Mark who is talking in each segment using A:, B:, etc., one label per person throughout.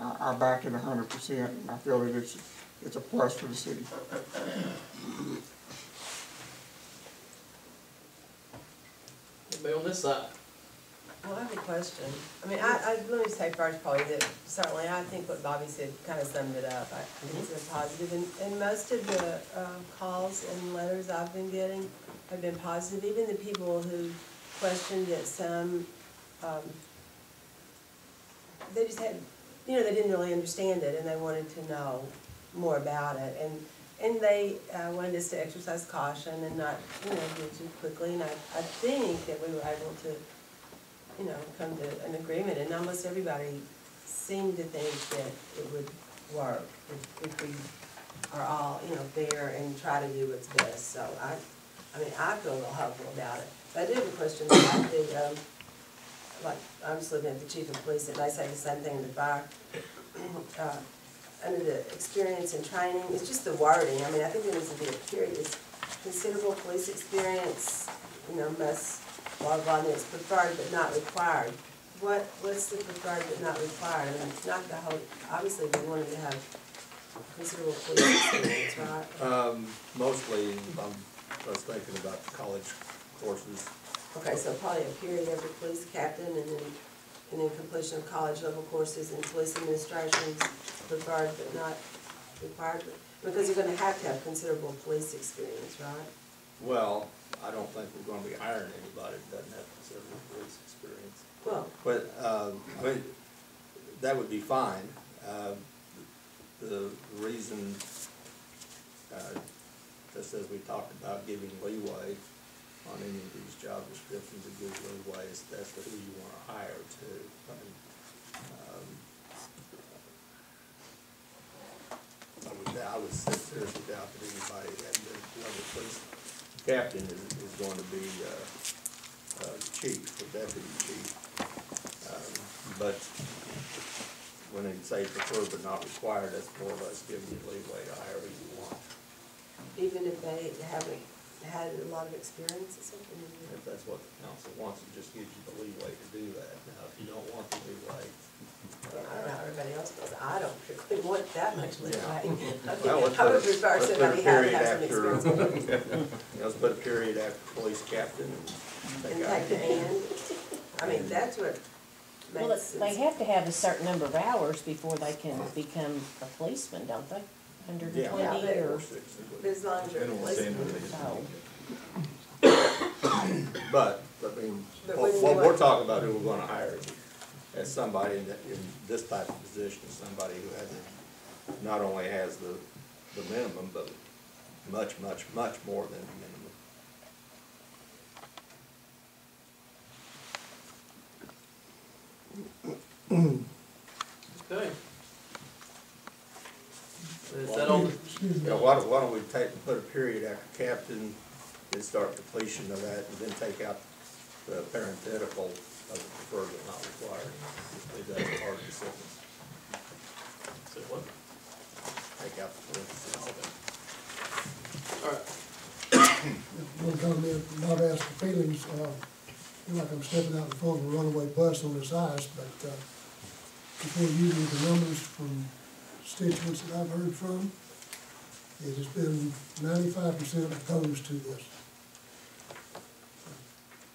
A: I back it 100%, and I feel that it's a plus for the city.
B: Anybody on this side?
C: Well, I have a question. I mean, let me say first, probably, that certainly I think what Bobby said kind of summed it up. I think it's a positive, and most of the calls and letters I've been getting have been positive. Even the people who questioned it, some, they just had, you know, they didn't really understand it, and they wanted to know more about it. And they wanted us to exercise caution and not, you know, do too quickly. And I think that we were able to, you know, come to an agreement, and almost everybody seemed to think that it would work if we are all, you know, fair and try to do what's best. So I mean, I feel a little hopeful about it. But I do have a question about the, like, I'm just looking at the chief of police, and they say the same thing in the fire. Under the experience and training, it's just the wording. I mean, I think there needs to be a period. It's considerable police experience, you know, must, blah, blah, and it's preferred but not required. What's the preferred but not required? I mean, it's not the whole, obviously we wanted to have considerable police experience, right?
D: Mostly, I was thinking about the college courses.
C: Okay, so probably a period every police captain, and then completion of college level courses in police administration is preferred but not required, because you're going to have considerable police experience, right?
D: Well, I don't think we're going to be hiring anybody that doesn't have considerable police experience.
C: Well,
D: But, I mean, that would be fine. The reason, just as we talked about giving leeway on any of these job descriptions, to give leeway as to who you want to hire to. I mean, I would seriously doubt that anybody at the level of police captain is going to be chief or deputy chief. But when they say preferred but not required, that's more or less giving you leeway to hire who you want.
C: even if they haven't had a lot of experience or something?
D: If that's what the council wants, it just gives you the leeway to do that. Now, if you don't want the leeway.
C: I don't know how everybody else does. I don't particularly want that much leeway.
D: Well,
C: I would prefer somebody having some experience.
D: Let's put a period after police captain and
C: And
D: take out.
C: take the and. I mean, that's what
E: Well,
C: makes
E: they
C: sense.
E: have to have a certain number of hours before they can become a policeman, don't they?
D: Yeah.
E: 120
C: Yeah,
E: or
C: As long as you're a policeman.
E: so.
D: But, I mean,
C: But
D: what
C: when you
D: we're
C: want-
D: talking about, who we're gonna hire as somebody that in this type of position, somebody who has, not only has the minimum, but much, much, much more than the minimum.
B: Okay. Is that on?
D: Yeah, why don't we put a period after captain, then start completion of that, and then take out the parenthetical of the preferred but not required. Leave that as part of the sentence.
B: Say what?
D: Take out the parentheses.
B: All right.
F: One comment, not ask for feelings, feel like I'm stepping out in front of a runaway bus on this ice, but, before using the numbers from constituents that I've heard from, it has been 95% opposed to this.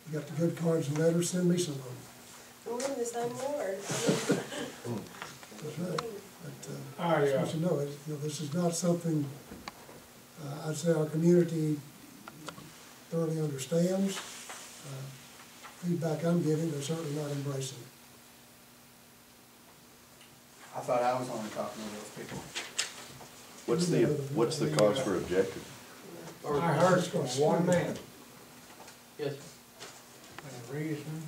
F: You got the good cards and letters, send me some of them.
C: We're in the same ward.
F: That's right. But, I just want you to know, this is not something, I'd say our community thoroughly understands. Feedback I'm getting, they're certainly not embracing it.
G: I thought I was only talking to those people.
H: What's the cause for objection?
I: I heard from one man,
B: Yes.
I: and the reason,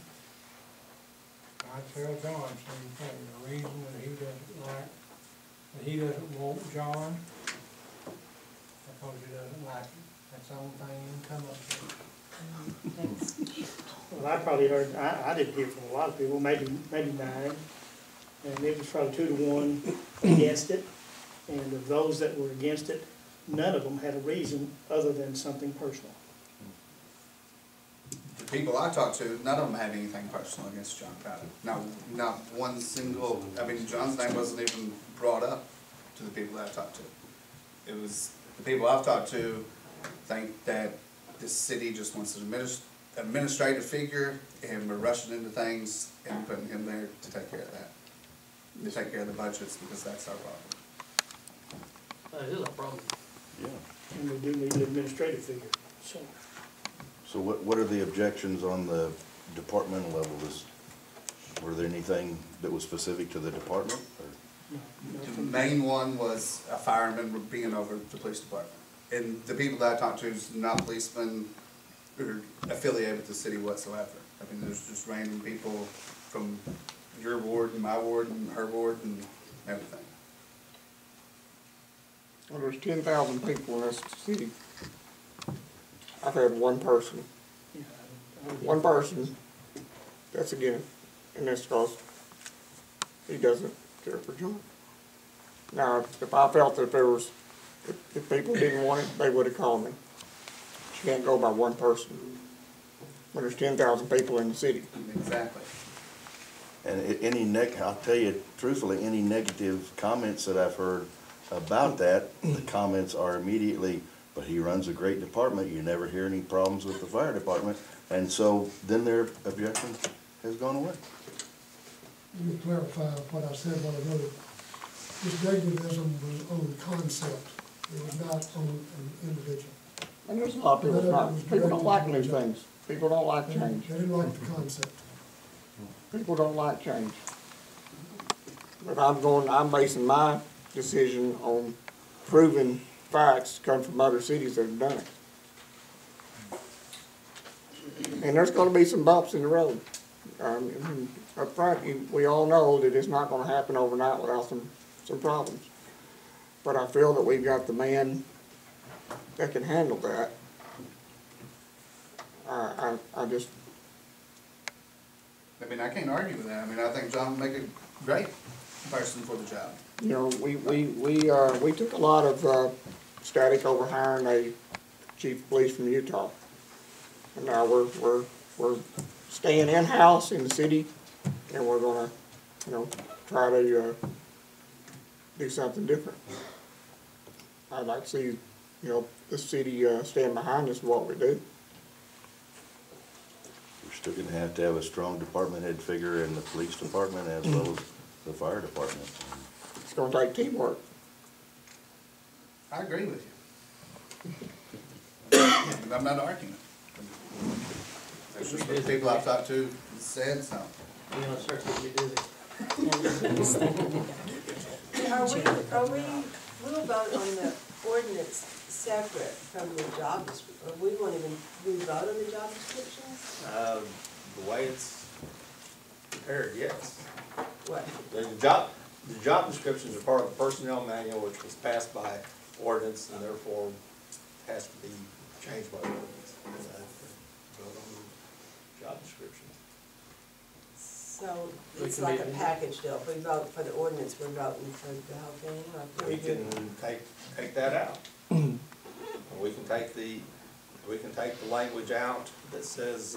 I: I tell John same thing, the reason that he doesn't want John, because he doesn't like him. That's the only thing he can come up with.
J: Well, I probably heard, I didn't hear from a lot of people, maybe 9, and it was probably 2 to 1 against it. And of those that were against it, none of them had a reason other than something personal.
H: people I talked to, none of them had anything personal against John Patton. Not one single, I mean, John's name wasn't even brought up to the people that I talked to. It was, the people I've talked to think that this city just wants an administrative figure, and we're rushing into things and putting him there to take care of that. To take care of the budgets, because that's our problem.
B: That is a problem.
K: Yeah.
J: And we do need an administrative figure, so.
K: So what are the objections on the departmental level? Were there anything that was specific to the department, or?
H: The main one was a fireman being over the police department. And the people that I talked to is not policemen or affiliated with the city whatsoever. I mean, there's just random people from your ward and my ward and her ward and everything.
A: Well, there's 10,000 people in this city. I've had one person that's again, and that's because he doesn't care for John. Now, if I felt that if people didn't want it, they would have called me. You can't go by one person. But there's 10,000 people in the city.
H: Exactly.
K: And I'll tell you truthfully, any negative comments that I've heard about that, the comments are immediately, but he runs a great department, you never hear any problems with the fire department, and so then their objection has gone away.
F: Let me clarify what I said a while ago. This negativism was on concept, it was not on an individual.
A: And there's a lot of people people don't like new things. People don't like change.
F: They didn't like the concept.
A: People don't like change. But I'm basing my decision on proven facts come from other cities that have done it. And there's gonna be some bumps in the road. Up front, we all know that it's not gonna happen overnight without some problems. But I feel that we've got the man that can handle that. I
H: mean, I can't argue with that. I mean, I think John would make a great person for the job.
A: You know, we took a lot of static over hiring a chief of police from Utah. And now we're staying in-house in the city, and we're gonna, try to do something different. I'd like to see, the city stand behind us in what we do.
K: We're still gonna have to have a strong department head figure in the police department as well as the fire department.
A: It's gonna take teamwork.
H: I agree with you. I'm not arguing. That's just what the people I've talked to said, so.
B: You know, starts getting me dizzy.
C: We'll vote on the ordinance separate from the job description, or we won't even, we vote on the job descriptions?
D: The way it's prepared, yes.
C: What?
D: The job descriptions are part of the personnel manual, which was passed by ordinance, and therefore has to be changed by ordinance. Vote on the job descriptions.
C: So it's like a package deal. If we vote for the ordinance, we're voting for the whole thing? Or
D: We can take that out. We can take the language out that says,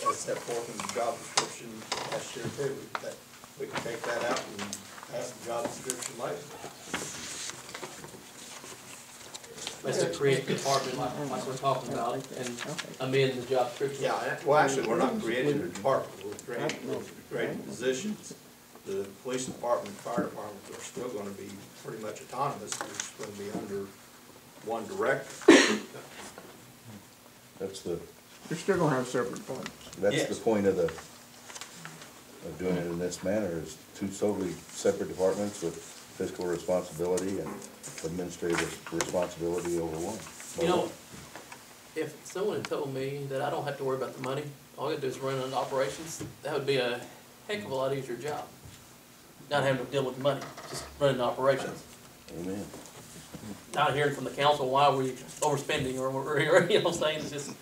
D: as set forth in the job description last year too. We can take that out and pass the job description later.
B: Let's create a department like we're talking about and amend the job description.
D: Yeah, well, actually, we're not creating a department, we're creating positions. The police department, fire department are still gonna be pretty much autonomous, they're just gonna be under one director.
A: You're still gonna have separate departments.
K: That's the point of doing it in this manner, is two totally separate departments with fiscal responsibility and administrative responsibility over one.
B: You know, if someone had told me that I don't have to worry about the money, all I gotta do is run an operations, that would be a heck of a lot easier job. Not having to deal with money, just running operations.
K: Amen.
B: Not hearing from the council, why are we overspending, or you know what I'm saying, it's just.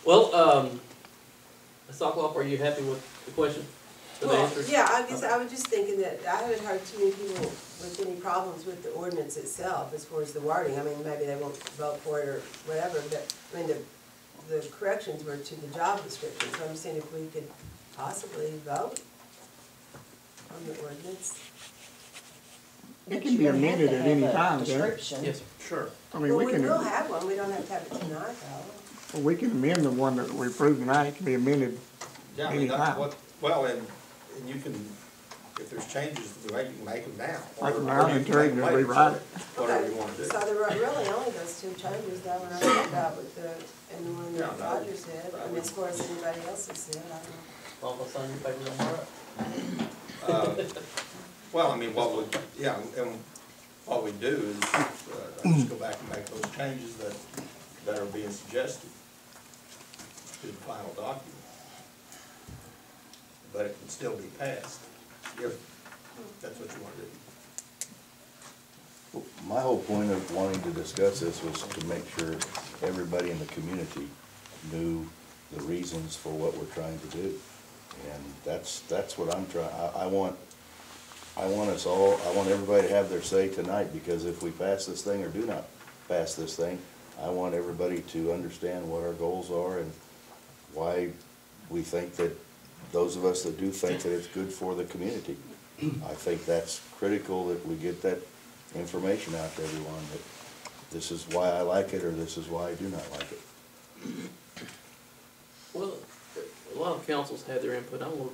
B: Well, Ms. Sokoloff, are you happy with the question? So the
C: Well,
B: answer is-
C: yeah, I guess I was just thinking that I haven't heard too many people with any problems with the ordinance itself as far as the wording. I mean, maybe they won't vote for it or whatever, but, I mean, the corrections were to the job description, so I'm saying if we could possibly vote on the ordinance.
A: It
E: But
A: can
E: you're
A: be
E: gonna have
A: amended
E: to
A: at
E: have
A: any
E: a
A: time, Jack.
E: Description.
B: Yes, sir.
D: Sure.
A: I mean,
C: Well,
A: we
C: we
A: can,
C: will have one, we don't have to have it tonight, though.
A: we can amend the one that we approved tonight, it can be amended.
D: Yeah, I mean, that's
A: Anytime.
D: what, well, and you can, if there's changes to make, you can make them now.
A: Make them
D: or
A: now
D: you
A: and
D: can
A: turn
D: make
A: and
D: them later,
A: rewrite it.
D: Whatever you wanna do.
C: So there were really only those two changes that when I talked about with the, and the one that
D: Yeah, no.
C: Roger said, I mean, as far as anybody else has said, I don't know.
B: All of a sudden, your paper's on my right.
D: Well, I mean, what would, yeah, and what we do is, just go back and make those changes that are being suggested to the final document. But it can still be passed, if that's what you wanna do.
K: My whole point of wanting to discuss this was to make sure everybody in the community knew the reasons for what we're trying to do. And that's what I'm trying, I want us all, I want everybody to have their say tonight, because if we pass this thing or do not pass this thing, I want everybody to understand what our goals are and why we think that, those of us that do think that it's good for the community. I think that's critical that we get that information out to everyone, that this is why I like it, or this is why I do not like it.
B: Well, a lot of councils had their input. I'm gonna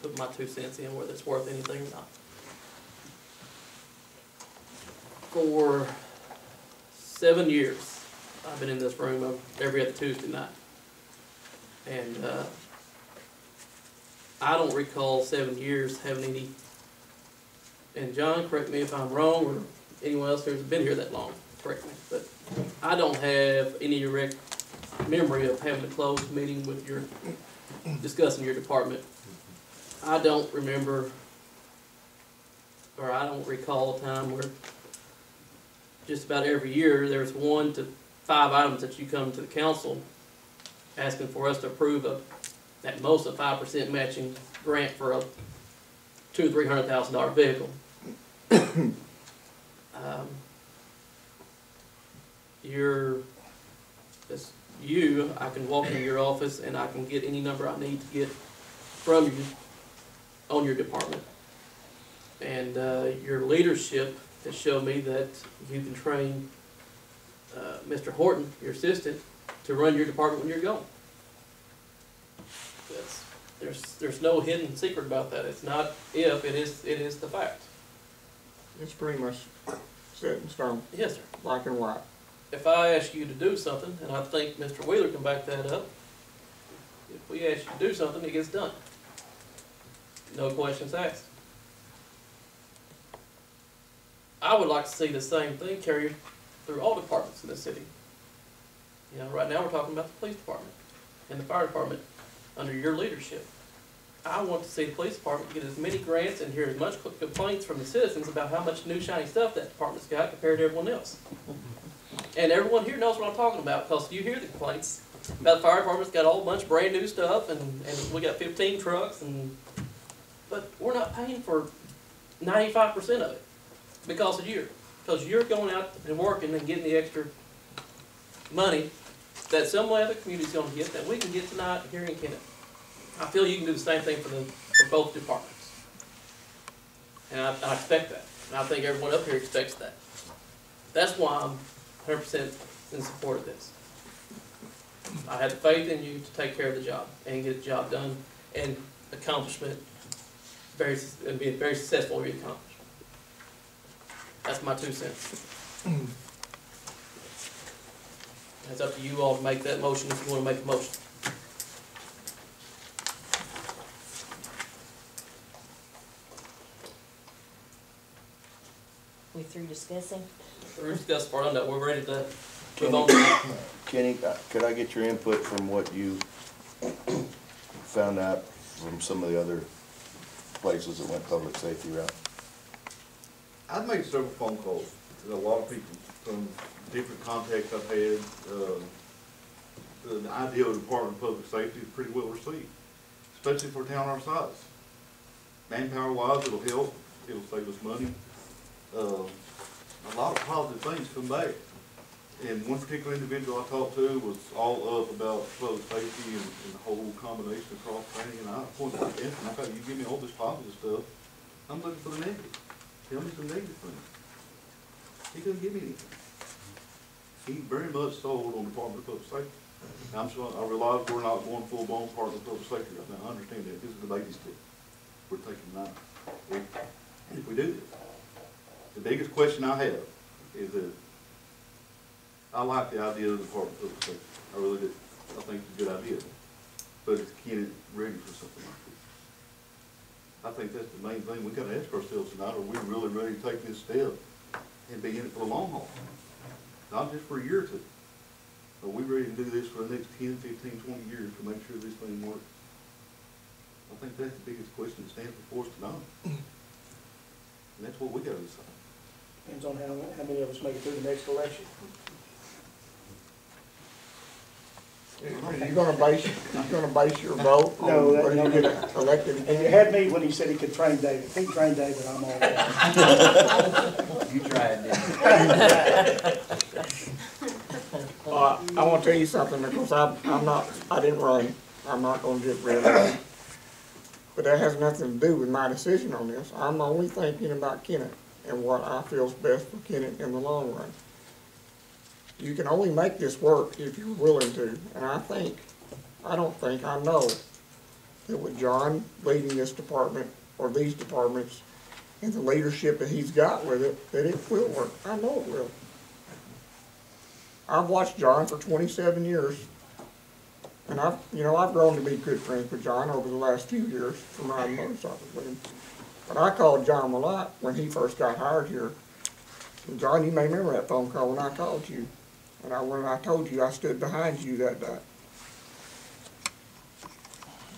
B: put my 2 cents in, whether it's worth anything or not. For 7 years, I've been in this room every other Tuesday night. And, I don't recall 7 years having any, and John, correct me if I'm wrong, or anyone else who's been here that long, correct me, but I don't have any direct memory of having a closed meeting with your, discussing your department. I don't remember, or I don't recall a time where just about every year, there's 1 to 5 items that you come to the council asking for us to approve of, at most a 5% matching grant for a $200,000 to $300,000 vehicle. I can walk into your office and I can get any number I need to get from you on your department. And your leadership has shown me that you can train Mr. Horton, your assistant, to run your department when you're gone. There's no hidden secret about that. It's not if, it is the fact.
A: It's pretty much set in stone,
B: Yes, sir.
A: black and white.
B: If I ask you to do something, and I think Mr. Wheeler can back that up, if we ask you to do something, it gets done. No questions asked. I would like to see the same thing carried through all departments in the city. You know, right now we're talking about the police department and the fire department under your leadership. I want to see the police department get as many grants and hear as much complaints from the citizens about how much new shiny stuff that department's got compared to everyone else. And everyone here knows what I'm talking about, because you hear the complaints about the fire department's got a whole bunch of brand new stuff, and we got 15 trucks, but we're not paying for 95% of it because of you. Because you're going out and working and getting the extra money that some other community's gonna get, that we can get tonight here in Kennett. I feel you can do the same thing for both departments. And I expect that. And I think everyone up here expects that. That's why I'm 100% in support of this. I have the faith in you to take care of the job and get the job done, and accomplishment and being very successful will be accomplished. That's my 2 cents. It's up to you all to make that motion if you want to make a motion.
E: We through discussing?
B: We're discussing part on that. We're ready to move on to that.
K: Kenny, could I get your input from what you found out from some of the other places that went public safety route?
L: I've made several phone calls to a lot of people from different contacts I've had. The idea of the Department of Public Safety is pretty well received, especially for a town our size. Manpower wise, it'll help, it'll save us money. A lot of positive things come back. And one particular individual I talked to was all up about public safety and the whole combination of cross training, and I pointed out to him, okay, you give me all this positive stuff, I'm looking for the negative. Tell me some negative things. He couldn't give me anything. He very much sold on the Department of Public Safety. Now, I realize we're not going full-blown Department of Public Safety right now. I understand that. This is the baby step. We're taking 9. If we do this, the biggest question I have is that I like the idea of the Department of Public Safety. I really do. I think it's a good idea. But is Kennett ready for something like this? I think that's the main thing we gotta ask ourselves tonight. Are we really ready to take this step and be in it for the long haul? Not just for a year or two. Are we ready to do this for the next 10, 15, 20 years to make sure this thing works? I think that's the biggest question that stands before us tonight. And that's what we gotta decide.
J: Depends on how many of us make it through the next election.
A: You gonna base your vote
J: No,
A: on whether
J: no,
A: you
J: no.
A: get elected
J: And you
A: again?
J: had me when he said he could train David. If he can train David, I'm all for
G: You tried, didn't you?
A: I wanna tell you something, because I didn't run. I'm not gonna get rid of it. But that has nothing to do with my decision on this. I'm only thinking about Kennett and what I feel is best for Kennett in the long run. You can only make this work if you're willing to, and I know that with John leading this department, or these departments, and the leadership that he's got with it, that it will work. I know it will. I've watched John for 27 years, and I've grown to be good friends with John over the last few years from riding motorcycles with him. But I called John a lot when he first got hired here. And John, you may remember that phone call when I called you. And when I told you I stood behind you that day.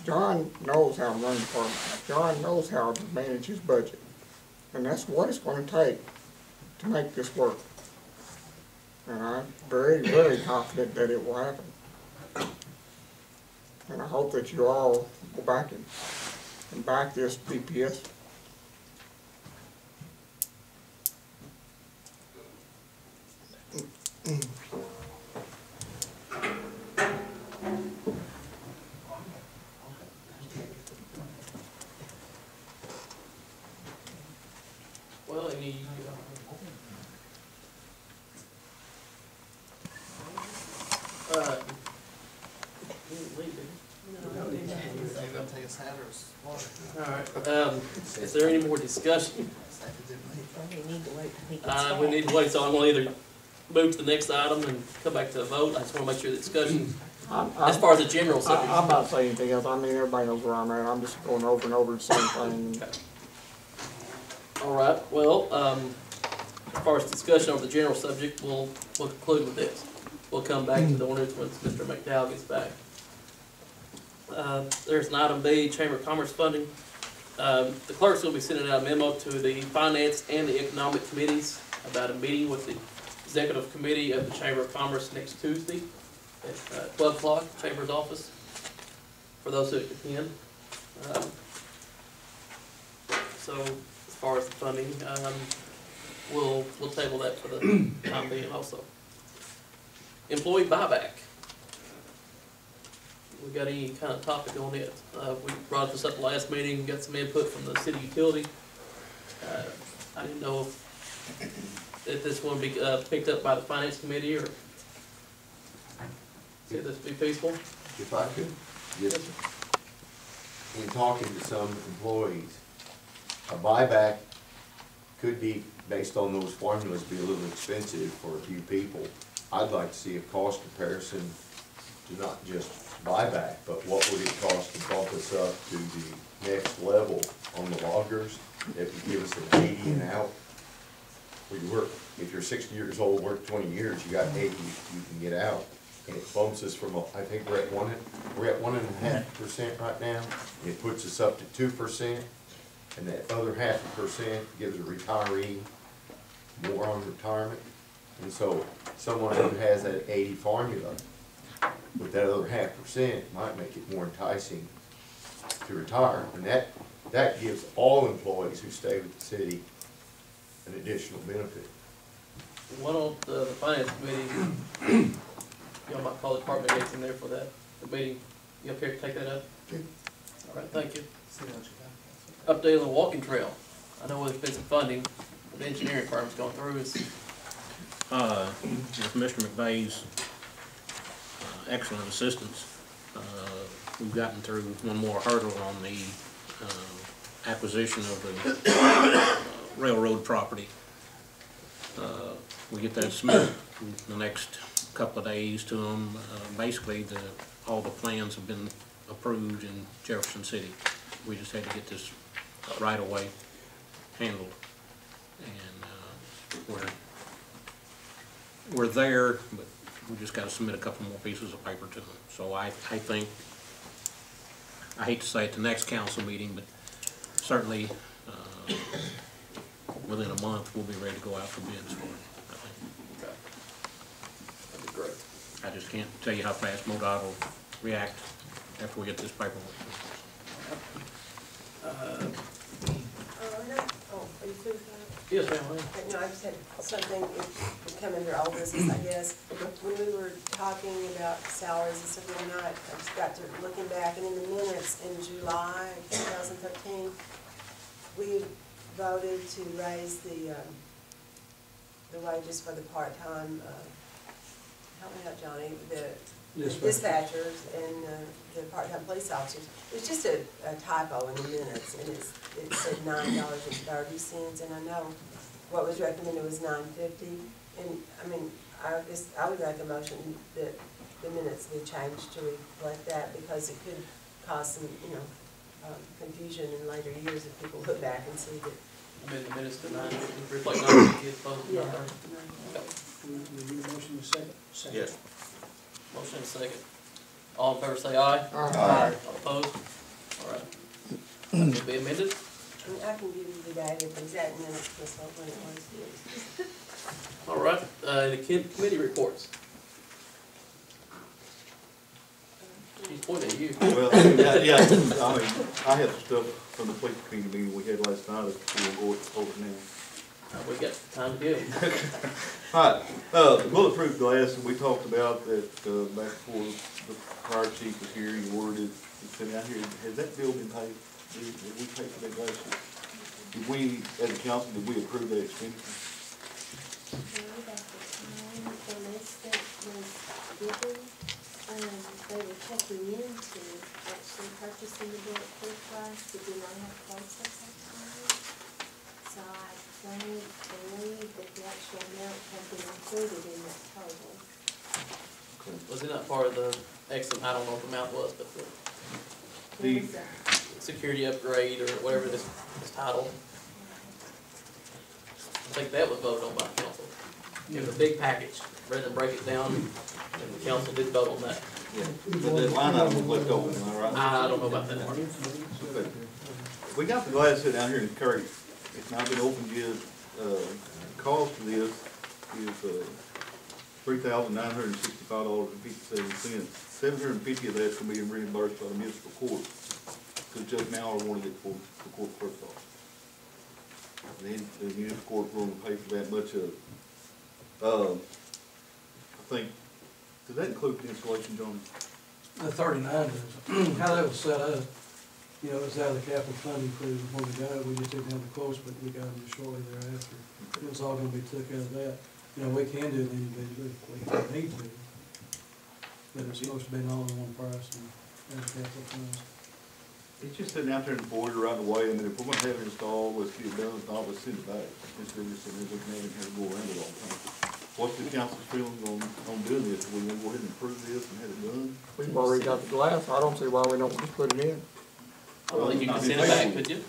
A: John knows how to run the department. John knows how to manage his budget. And that's what it's gonna take to make this work. And I'm very, very confident that it will happen. And I hope that you all will back him and back this DPS.
B: Well, any, is there any more discussion?
E: We need to wait till he gets back.
B: We need to wait, so I'm gonna either move to the next item and come back to a vote. I just wanna make sure the discussion, as far as the general subject.
A: I'm not saying anything else. I mean, everybody knows where I'm at. I'm just going over and over the same thing.
B: Okay. All right, well, as far as discussion over the general subject, we'll conclude with this. We'll come back to the ordinance once Mr. McDowell gets back. There's an item B, Chamber of Commerce funding. The clerk's will be sending out a memo to the Finance and the Economic Committees about a meeting with the Executive Committee of the Chamber of Commerce next Tuesday at 12 o'clock, Chamber's office, for those who attend. So as far as the funding, we'll table that for the time being also. Employee buyback. We got any kind of topic on it? We brought this up last meeting, got some input from the city utility. I didn't know if this one be picked up by the finance committee or see this be feasible.
M: If I could, just, in talking to some employees, a buyback could be, based on those formulas, be a little expensive for a few people. I'd like to see a cost comparison to not just buyback, but what would it cost to bump us up to the next level on the loggers that would give us an 80 and out. Where you work, if you're 60 years old, work 20 years, you got 80 you can get out. And it bumps us from, I think we're at 1.5% right now. It puts us up to 2%, and that other 0.5% gives a retiree more on retirement. And so someone who has that 80 formula with that other 0.5% might make it more enticing to retire, and that gives all employees who stay with the city an additional benefit.
B: Why don't the finance committee, y'all might call the department heads in there for that, the meeting, you up here to take that up?
F: Okay.
B: All right, thank you. Update on the walking trail. I know there's been some funding, the engineering firm's going through is,
G: With Mr. McVeigh's excellent assistance, we've gotten through one more hurdle on the acquisition of the railroad property. We get that submitted in the next couple of days to them. Basically, all the plans have been approved in Jefferson City. We just had to get this right away handled. And we're there, but we just gotta submit a couple more pieces of paper to them. So I think, I hate to say it, the next council meeting, but certainly within a month, we'll be ready to go out for bids for it, I think.
B: okay. That'd be great.
G: I just can't tell you how fast MoDOT will react after we get this paperwork.
C: Are you through with that?
B: Yes, ma'am.
C: No, I just had something, it come under old business, I guess. When we were talking about salaries and stuff the other night, I just got to looking back, and in the minutes in July 2013, we voted to raise the wages for the part-time, help me out, Johnny, the dispatchers and the part-time police officers. It was just a typo in the minutes, and it said $9.30, and I know what was recommended was $9.50. And I mean, I would make a motion that the minutes be changed to reflect that, because it could cause some, confusion in later years if people look back and see that.
B: Amend the minutes to 9:50, reflect 9:50 as opposed to
C: Yeah.
B: 9:30.
J: We need a motion in a second?
D: Yes.
B: Motion and second. All in favor say aye.
A: Aye.
B: All opposed? All right. Will be amended.
C: And I can give you the date of the exact minutes, just like when it was.
B: All right, the committee reports. She's pointing at you.
L: Well, yeah, I mean, I had stuff from the police committee meeting we had last night, that we'll go over now.
B: We got time to go.
L: All right, the bulletproof glass, we talked about that, back before the fire chief was here, he ordered it, he said, out here, has that bill been paid? Did we pay for that glass? Did we, as a council, did we approve that expenditure?
N: The list that was given, they were checking into actually purchasing the bulletproof glass, but did not have quotes at that time. So I don't believe that the actual amount had been included in that total.
B: Was it not part of the excellent, I don't know what the amount was, but
L: The-
N: What was that?
B: security upgrade or whatever this title. I think that was voted on by the council. It was a big package, rather than break it down, and the council did vote on that.
L: Yeah, but that line item was left open, am I right?
B: I don't know about that part.
L: Okay. We got the glass sitting out here in the crate, it's not been opened yet, cost of this is, $3,965.57. $750 of that's gonna be reimbursed by the municipal court, because Judge Mallard wanted it for the court clerk's office. And then the municipal court's willing to pay for that much of it. I think, does that include the installation, John?
I: The 39 does. How that was set up, it's out of the capital funding crew when we got it. We just didn't have the quotes, but we got them shortly thereafter. It was all gonna be took out of that. We can do it individually if we need to. But it's supposed to be all in one price and as capital funds.
L: It's just sitting out there in the border right away, I mean, if we're gonna have it installed, let's get it done, if not, let's send it back. Instead of just sitting there looking at it and have to go around it all the time. What's the council's feeling on doing this? We want to go ahead and approve this and have it done?
A: We've already got the glass, I don't see why we don't just put it in.
B: I don't think you can send it back, could you?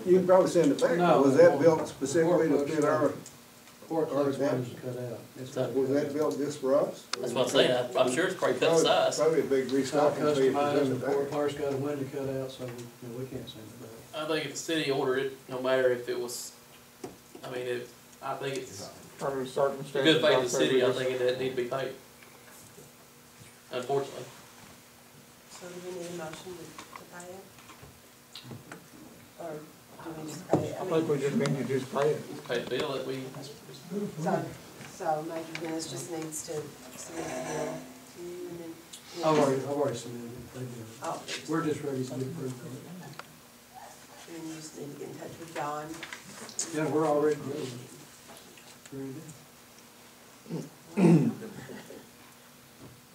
D: You can probably send it back.
I: No.
D: Was that built specifically to fit our,
I: Court clerk's wages cut out. It's not
D: was that built just for us?
B: That's what I'm saying, I'm sure it's probably cut size.
D: Probably a big restocking fee to
I: customized,
D: send
I: the
D: it
I: court
D: back.
I: clerk's got a window cut out, so we can't send it back.
B: I think if the city ordered it, no matter if it was, I think it's
A: Under
B: a
A: circumstances.
B: good faith of the
A: say
B: city,
A: we
B: I
A: just-
B: think it need to be paid. Unfortunately.
C: So do we need a motion to pay it? Or do we just pay it?
A: I think we just need to just pay it.
B: Just pay the bill that we,
C: So maybe Dennis just needs to submit the bill to you and then.
I: I've already submitted it, they did it.
C: Oh,
I: We're just ready to get approved.
C: and you just need to get in touch with John.
I: Yeah, we're already ready. Very good.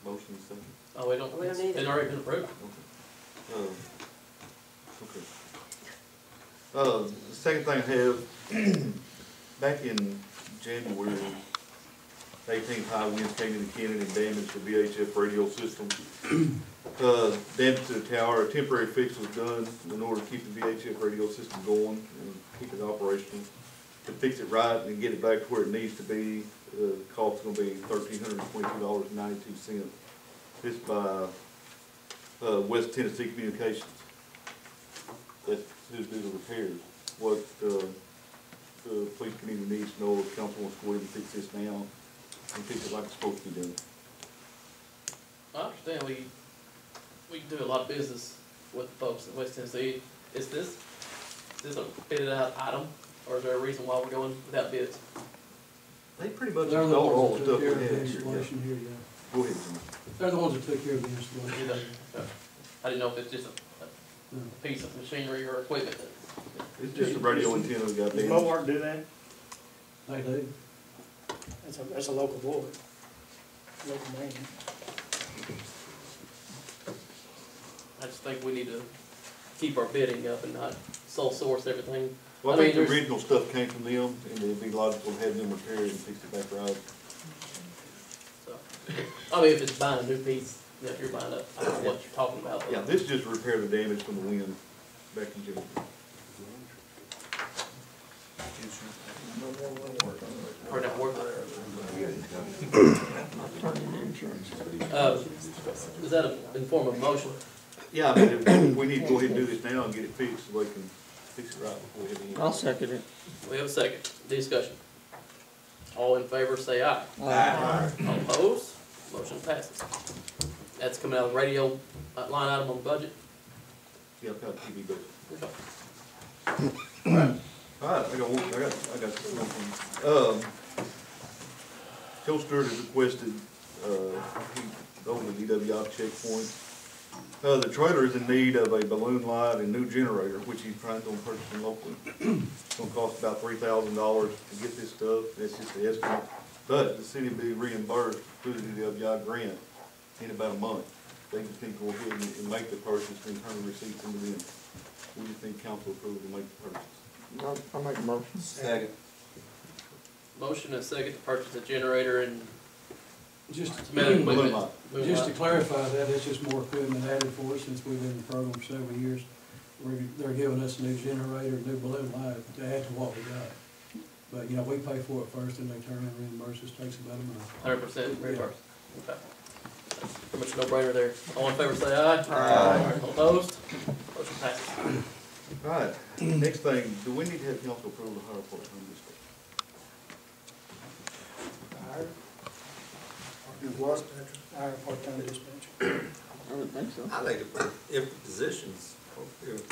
L: Motion second.
B: oh, we don't,
C: We don't
B: it's
C: need it.
B: been already been approved.
L: Okay. The second thing I have, back in January, 18th high winds came into Kennett and damaged the VHF radio system. Damage to the tower, a temporary fix was done in order to keep the VHF radio system going and keep it operational. To fix it right and get it back to where it needs to be, the cost's gonna be $1,322.92. This by, West Tennessee Communications. That's who's doing the repairs. What, the police committee needs to know, if council wants to go ahead and fix this now, and fix it like it's supposed to be done.
B: I understand we do a lot of business with folks in West Tennessee. Is this a bidded out item, or is there a reason why we're going without bids?
L: They pretty much
I: They're the
L: installed all
I: ones
L: the
I: that
L: stuff
I: took
L: we
I: care of the
L: had here.
I: installation here, yeah.
L: Go ahead, Jimmy.
I: They're the ones that took care of the installation.
B: You know, I didn't know if it's just a piece of machinery or equipment that.
L: It's just a radio antenna we got
J: Does
L: there.
J: Mobart do that?
I: They do.
J: That's a local board, local man.
B: I just think we need to keep our bidding up and not sole source everything.
L: Well, I
B: I mean,
L: think the
B: there's-
L: original stuff came from them, and it'd be logical to have them repaired and fix it back right.
B: So, I mean, if it's buying a new piece, you know, if you're buying a, I don't know what you're talking about. but-
L: Yeah, this is just repair the damage from the wind back in June.
B: Or not worth it. Is that in form of motion?
L: Yeah, I mean, if we need to go ahead and do this now and get it fixed, so we can fix it right before we hit the
A: I'll
L: end.
A: second it.
B: We have a second. Discussion. All in favor, say aye.
A: Aye.
B: All opposed? Motion passes. That's coming out of the radio line item on the budget.
L: Yeah, I've got TV bill.
B: Okay.
L: All right, I got one thing. Joe Stewart has requested, over the DWI checkpoint. The trailer is in need of a balloon light and new generator, which he's trying to purchase locally. It's gonna cost about $3,000 to get this stuff, that's just the estimate. But the city will be reimbursed through the DWI grant in about a month. They just need to go ahead and make the purchase and turn the receipts into them. We just need council approval to make the purchase.
A: I'll make a motion.
M: Second.
B: Motion and a second to purchase a generator and
I: Just,
B: some other
L: Balloon
B: equipment.
L: light.
B: Balloon
I: just to
B: light.
I: clarify that, it's just more equipment added for us since we've been in the program for several years. They're giving us a new generator, new balloon light to add to what we got. But, you know, we pay for it first and they turn around and reimburse us, takes about a month.
B: 100% reimbursed. Okay. Pretty much no brainer there. All in favor, say aye.
A: Aye.
B: All opposed? Motion passes.
L: All right, next thing, do we need to have council approval to hire a part-time dispatcher?
J: Our part-time dispatcher.
A: I would think so.
D: I think if the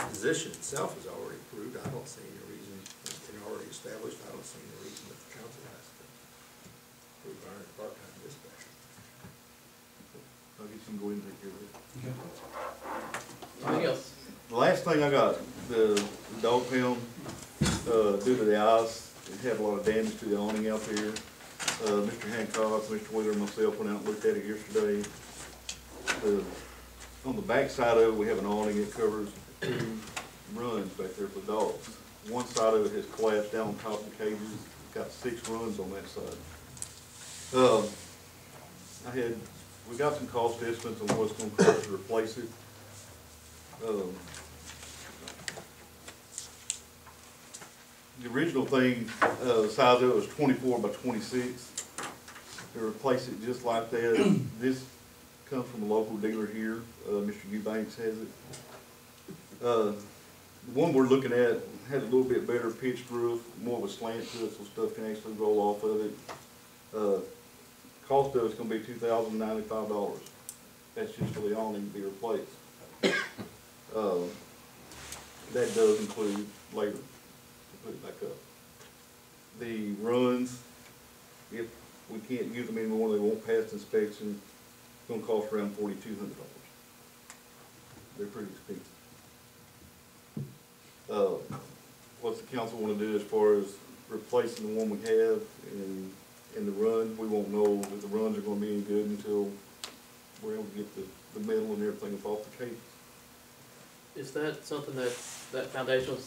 D: position itself is already approved, I don't see any reason, and already established, I don't see any reason that the council has to approve hiring a part-time dispatcher.
L: I guess you can go in and take care of it.
B: Anything else?
L: The last thing I got, the dog pound, due to the ice, it had a lot of damage to the awning out there. Mr. Hancock, Mr. Wheeler, and myself went out and looked at it yesterday. On the back side of it, we have an awning that covers 2 runs back there for dogs. One side of it has collapsed down on top of the cages, it's got 6 runs on that side. We got some cost estimates on what it's gonna cost to replace it. The original thing, the size of it was 24 by 26. To replace it just like that, this comes from a local dealer here, Mr. Eubanks has it. The one we're looking at has a little bit better pitched roof, more of a slant to it, so stuff can actually roll off of it. Cost of it's gonna be $2,095. That's just for the awning to be replaced. that does include labor to put it back up. The runs, if we can't use them anymore, they won't pass inspection, it's gonna cost around $4,200. They're pretty expensive. What's the council wanna do as far as replacing the one we have in the run? We won't know that the runs are gonna be any good until we're able to get the metal and everything off the cables.
B: Is that something that foundational